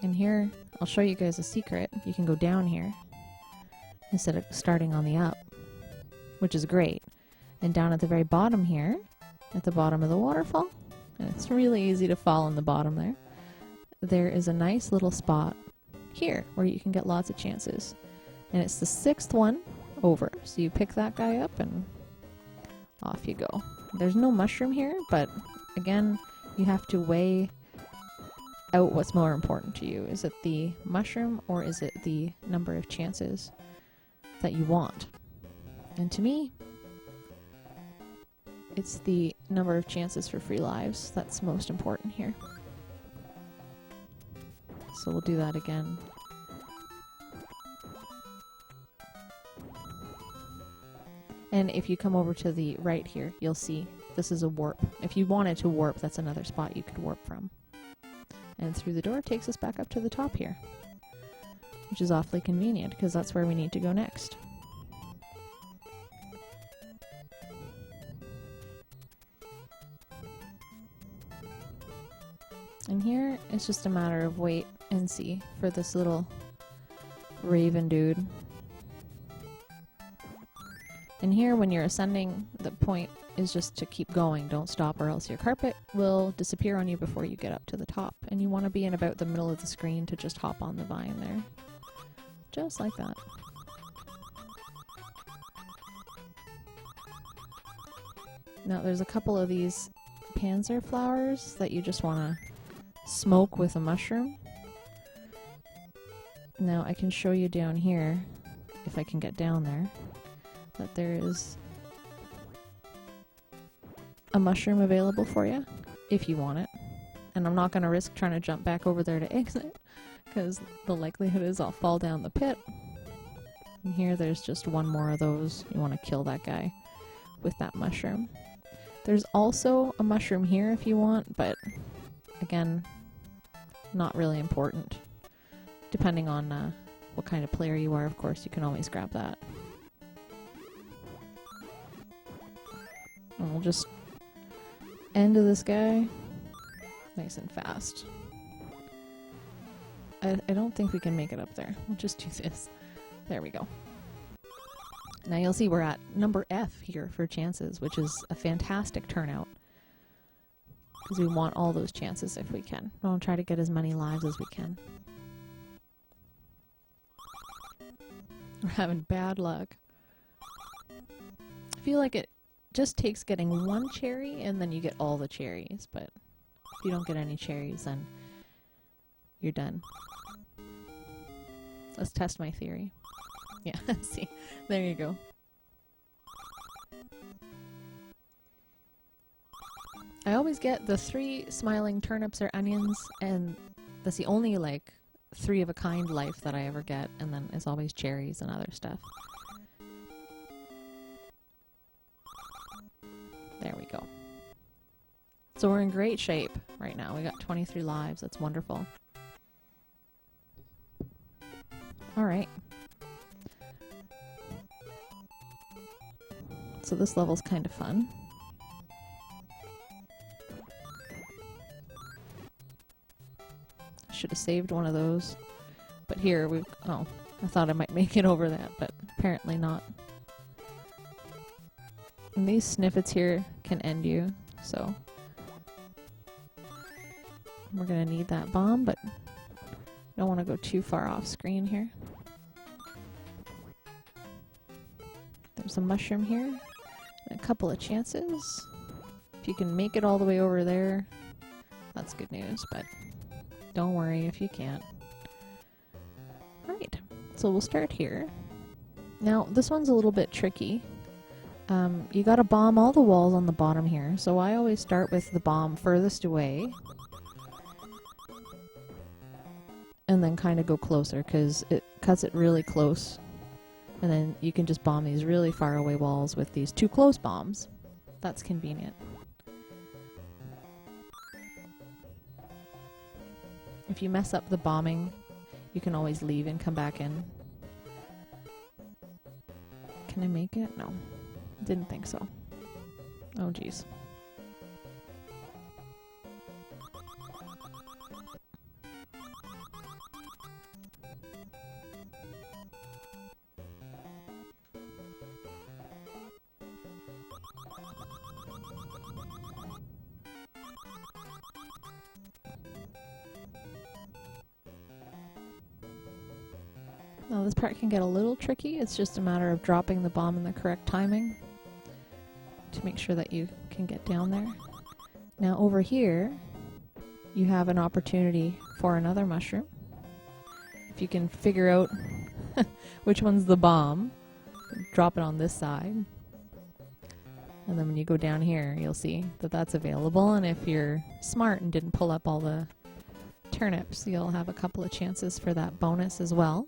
And here, I'll show you guys a secret. You can go down here instead of starting on the up, which is great. And down at the very bottom here, at the bottom of the waterfall, and it's really easy to fall in the bottom there, there is a nice little spot here where you can get lots of chances. And it's the 6th one over. So you pick that guy up and off you go. There's no mushroom here, but again, you have to weigh out what's more important to you. Is it the mushroom or is it the number of chances that you want? And to me, it's the number of chances for free lives that's most important here. So we'll do that again. And if you come over to the right here, you'll see this is a warp. If you wanted to warp, that's another spot you could warp from. And through the door takes us back up to the top here, which is awfully convenient because that's where we need to go next. And here it's just a matter of wait and see for this little raven dude. And here when you're ascending, the point is just to keep going, don't stop, or else your carpet will disappear on you before you get up to the top. And you want to be in about the middle of the screen to just hop on the vine there. Just like that. Now there's a couple of these panzer flowers that you just want to smoke with a mushroom. Now I can show you down here, if I can get down there, that there is a mushroom available for you if you want it. And I'm not going to risk trying to jump back over there to exit because the likelihood is I'll fall down the pit. And here there's just one more of those. You want to kill that guy with that mushroom. There's also a mushroom here if you want, but again, not really important. Depending on what kind of player you are, of course, you can always grab that. And we'll just end this guy nice and fast. I don't think we can make it up there. We'll just do this. There we go. Now you'll see we're at number F here for chances, which is a fantastic turnout. Because we want all those chances if we can. We'll try to get as many lives as we can. We're having bad luck. I feel like it just takes getting one cherry and then you get all the cherries, but if you don't get any cherries, then you're done. Let's test my theory. Yeah, see, there you go. I always get the 3 smiling turnips or onions, and that's the only, like, 3 of a kind life that I ever get, and then it's always cherries and other stuff. There we go. So we're in great shape right now. We got 23 lives. That's wonderful. Alright. So this level's kind of fun. Should have saved one of those. But here we've... Oh, I thought I might make it over that, but apparently not. And these snippets here can end you, so... We're gonna need that bomb, but don't want to go too far off screen here. There's a mushroom here. And a couple of chances. If you can make it all the way over there, that's good news, but don't worry if you can't. Alright, so we'll start here. Now, this one's a little bit tricky. You gotta bomb all the walls on the bottom here, so I always start with the bomb furthest away. And then kind of go closer, because it cuts it really close. And then you can just bomb these really far away walls with these 2 close bombs. That's convenient. If you mess up the bombing, you can always leave and come back in. Can I make it? No. Didn't think so. Oh, geez. Now this part can get a little tricky. It's just a matter of dropping the bomb in the correct timing to make sure that you can get down there. Now over here, you have an opportunity for another mushroom. If you can figure out which one's the bomb, drop it on this side. And then when you go down here, you'll see that that's available. And if you're smart and didn't pull up all the turnips, you'll have a couple of chances for that bonus as well.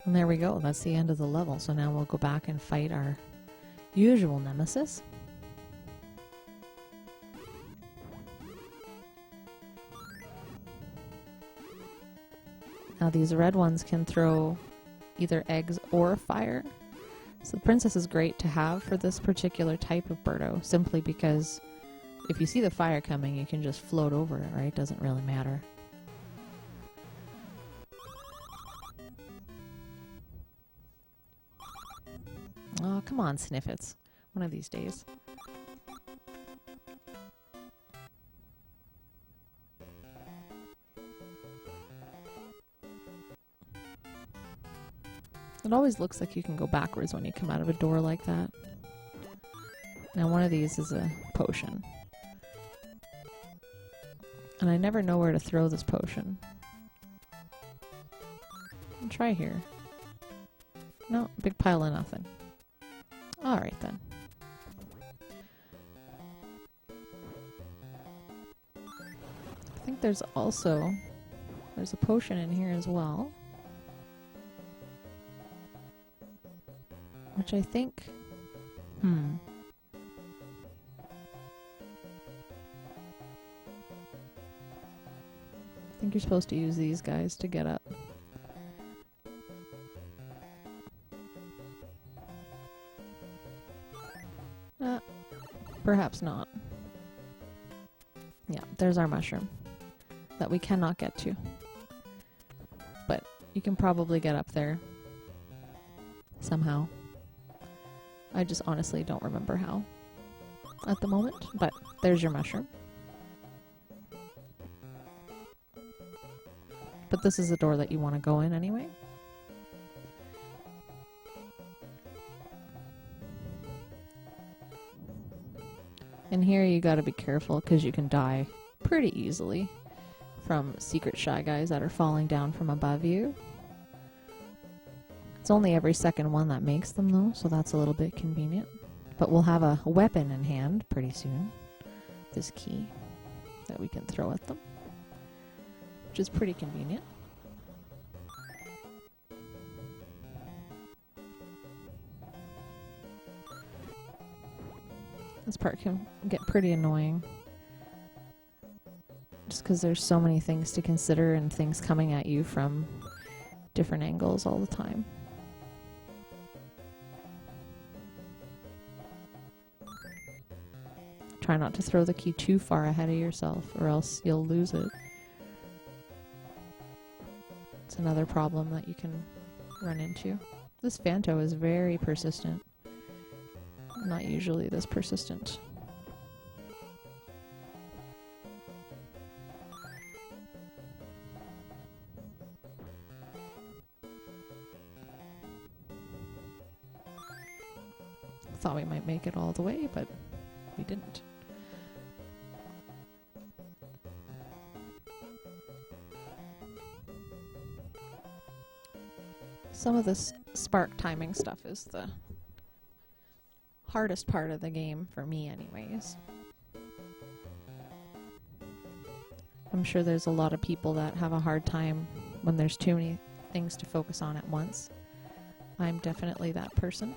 And there we go. That's the end of the level. So now we'll go back and fight our usual nemesis. Now these red ones can throw either eggs or fire. So the princess is great to have for this particular type of Birdo, simply because if you see the fire coming, you can just float over it, right? It doesn't really matter. Oh, come on, Sniffits. One of these days. It always looks like you can go backwards when you come out of a door like that. Now one of these is a potion. And I never know where to throw this potion. I'll try here. No, big pile of nothing. Alright then. I think there's a potion in here as well. Which I think... I think you're supposed to use these guys to get up. Perhaps not. Yeah, there's our mushroom that we cannot get to. But you can probably get up there somehow. I just honestly don't remember how at the moment, but there's your mushroom. But this is the door that you want to go in anyway. And here you gotta be careful because you can die pretty easily from secret shy guys that are falling down from above you. It's only every second one that makes them though, so that's a little bit convenient. But we'll have a weapon in hand pretty soon. This key that we can throw at them, which is pretty convenient. This part can get pretty annoying just because there's so many things to consider and things coming at you from different angles all the time. Try not to throw the key too far ahead of yourself or else you'll lose it. It's another problem that you can run into. This Phanto is very persistent. Not usually this persistent. Thought we might make it all the way, but we didn't. Some of this spark timing stuff is the hardest part of the game for me anyways. I'm sure there's a lot of people that have a hard time when there's too many things to focus on at once. I'm definitely that person,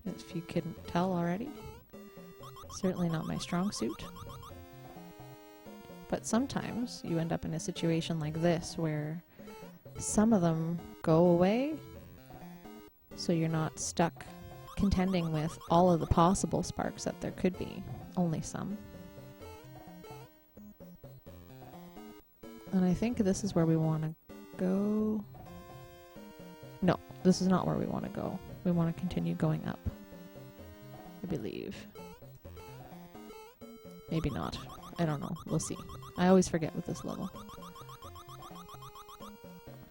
if you couldn't tell already. Certainly not my strong suit. But sometimes you end up in a situation like this where some of them go away, so you're not stuck contending with all of the possible sparks that there could be. Only some. And I think this is where we want to go. No, this is not where we want to go. We want to continue going up, I believe. Maybe not. I don't know. We'll see. I always forget with this level.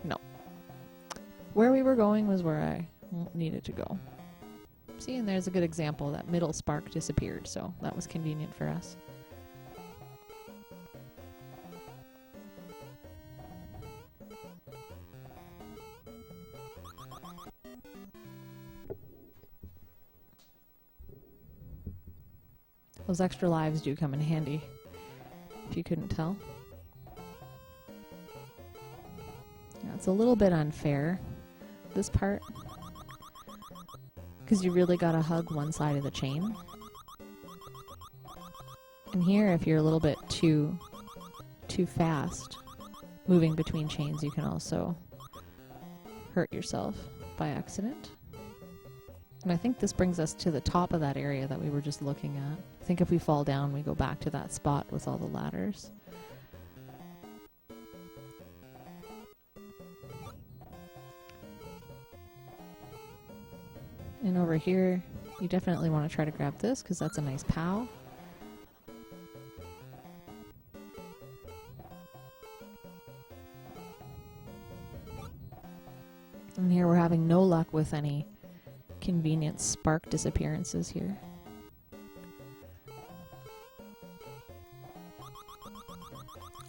No. Where we were going was where I needed to go. See, and there's a good example. That middle spark disappeared, so that was convenient for us. Those extra lives do come in handy, if you couldn't tell. Yeah, it's a little bit unfair, this part, because you really gotta hug one side of the chain. And here, if you're a little bit too fast moving between chains, you can also hurt yourself by accident. And I think this brings us to the top of that area that we were just looking at. I think if we fall down, we go back to that spot with all the ladders. And over here, you definitely want to try to grab this because that's a nice POW. And here we're having no luck with any convenient spark disappearances here.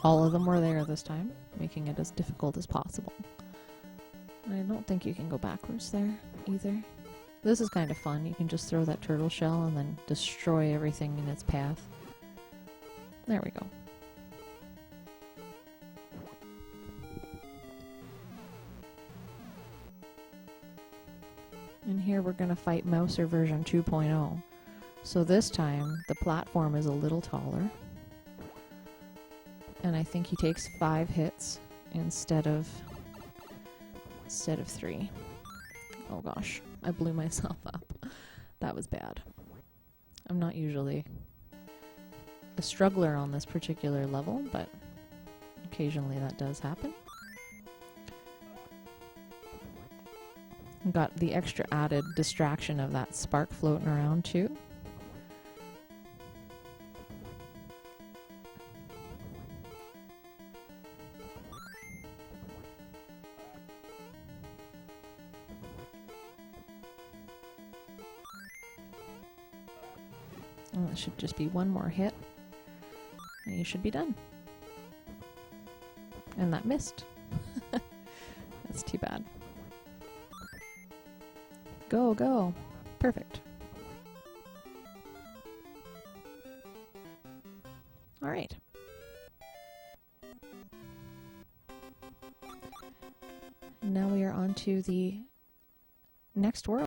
All of them were there this time, making it as difficult as possible. And I don't think you can go backwards there either. This is kind of fun. You can just throw that turtle shell and then destroy everything in its path. There we go. And here we're going to fight Mouser version 2.0. So this time the platform is a little taller. And I think he takes 5 hits instead of 3. Oh gosh, I blew myself up. That was bad. I'm not usually a struggler on this particular level, but occasionally that does happen. Got the extra added distraction of that spark floating around too. And it should just be one more hit, and you should be done. And that missed. That's too bad. Go, go. Perfect. All right. Now we are on to the next world.